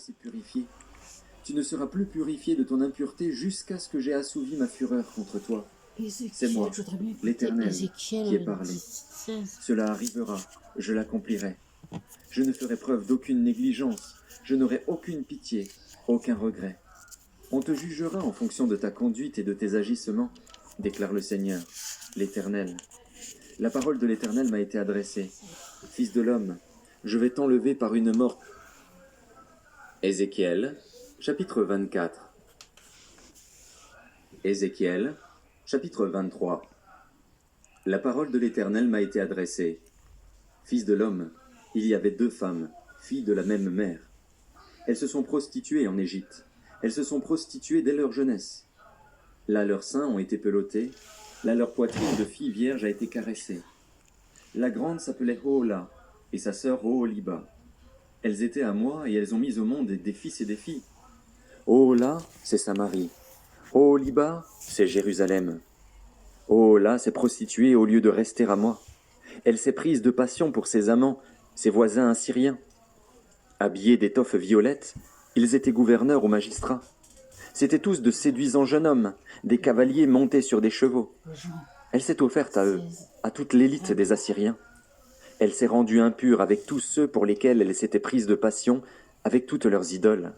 s'est purifié. Tu ne seras plus purifié de ton impureté jusqu'à ce que j'aie assouvi ma fureur contre toi. C'est moi, l'Éternel, qui ai parlé. Cela arrivera, je l'accomplirai. Je ne ferai preuve d'aucune négligence, je n'aurai aucune pitié, aucun regret. On te jugera en fonction de ta conduite et de tes agissements, déclare le Seigneur, l'Éternel. La parole de l'Éternel m'a été adressée. Fils de l'homme, je vais t'enlever par une mort. Ézéchiel, chapitre 24. Ézéchiel, chapitre 23. La parole de l'Éternel m'a été adressée. Fils de l'homme, il y avait 2 femmes, filles de la même mère. Elles se sont prostituées en Égypte. Elles se sont prostituées dès leur jeunesse. Là leurs seins ont été pelautés, là leur poitrine de fille vierge a été caressée. La grande s'appelait Ohola, et sa sœur Oholiba. Elles étaient à moi, et elles ont mis au monde des fils et des filles. Ohola, c'est Samarie. Oholiba, c'est Jérusalem. Ohola s'est prostituée au lieu de rester à moi. Elle s'est prise de passion pour ses amants, ses voisins assyriens. Habillés d'étoffes violettes, ils étaient gouverneurs ou magistrats. C'étaient tous de séduisants jeunes hommes, des cavaliers montés sur des chevaux. Elle s'est offerte à eux, à toute l'élite des Assyriens. Elle s'est rendue impure avec tous ceux pour lesquels elle s'était prise de passion, avec toutes leurs idoles.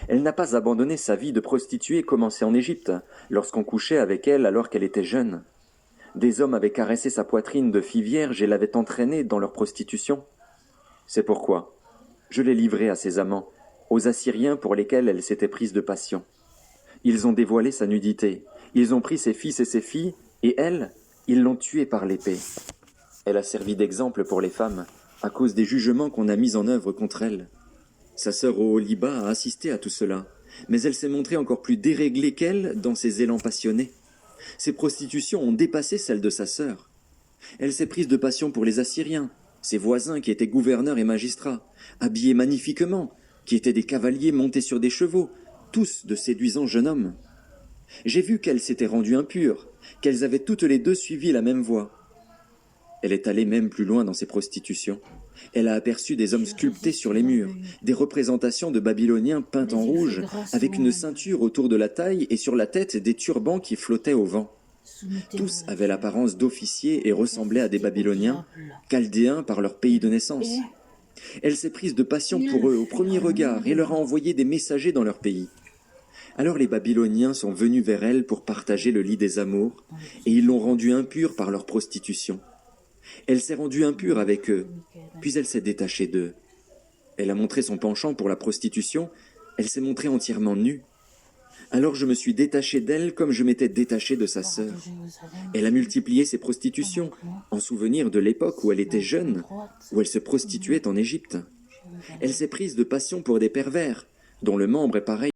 Elle n'a pas abandonné sa vie de prostituée commencée en Égypte, lorsqu'on couchait avec elle alors qu'elle était jeune. Des hommes avaient caressé sa poitrine de fille vierge et l'avaient entraînée dans leur prostitution. C'est pourquoi je l'ai livrée à ses amants, aux Assyriens pour lesquels elle s'était prise de passion. Ils ont dévoilé sa nudité, ils ont pris ses fils et ses filles, et elle, ils l'ont tuée par l'épée. Elle a servi d'exemple pour les femmes, à cause des jugements qu'on a mis en œuvre contre elle. Sa sœur Oholiba a assisté à tout cela, mais elle s'est montrée encore plus déréglée qu'elle dans ses élans passionnés. Ses prostitutions ont dépassé celles de sa sœur. Elle s'est prise de passion pour les Assyriens, ses voisins qui étaient gouverneurs et magistrats, habillés magnifiquement, qui étaient des cavaliers montés sur des chevaux, tous de séduisants jeunes hommes. J'ai vu qu'elles s'étaient rendues impures, qu'elles avaient toutes les 2 suivi la même voie. Elle est allée même plus loin dans ses prostitutions. Elle a aperçu des hommes sculptés sur les murs, des représentations de Babyloniens peints en rouge, avec une ceinture autour de la taille et sur la tête des turbans qui flottaient au vent. Tous avaient l'apparence d'officiers et ressemblaient à des Babyloniens, chaldéens par leur pays de naissance. Elle s'est prise de passion pour eux au premier regard et leur a envoyé des messagers dans leur pays. Alors les Babyloniens sont venus vers elle pour partager le lit des amours, et ils l'ont rendue impure par leur prostitution. Elle s'est rendue impure avec eux, puis elle s'est détachée d'eux. Elle a montré son penchant pour la prostitution, elle s'est montrée entièrement nue. Alors je me suis détaché d'elle comme je m'étais détaché de sa sœur. Elle a multiplié ses prostitutions, en souvenir de l'époque où elle était jeune, où elle se prostituait en Égypte. Elle s'est prise de passion pour des pervers, dont le membre est pareil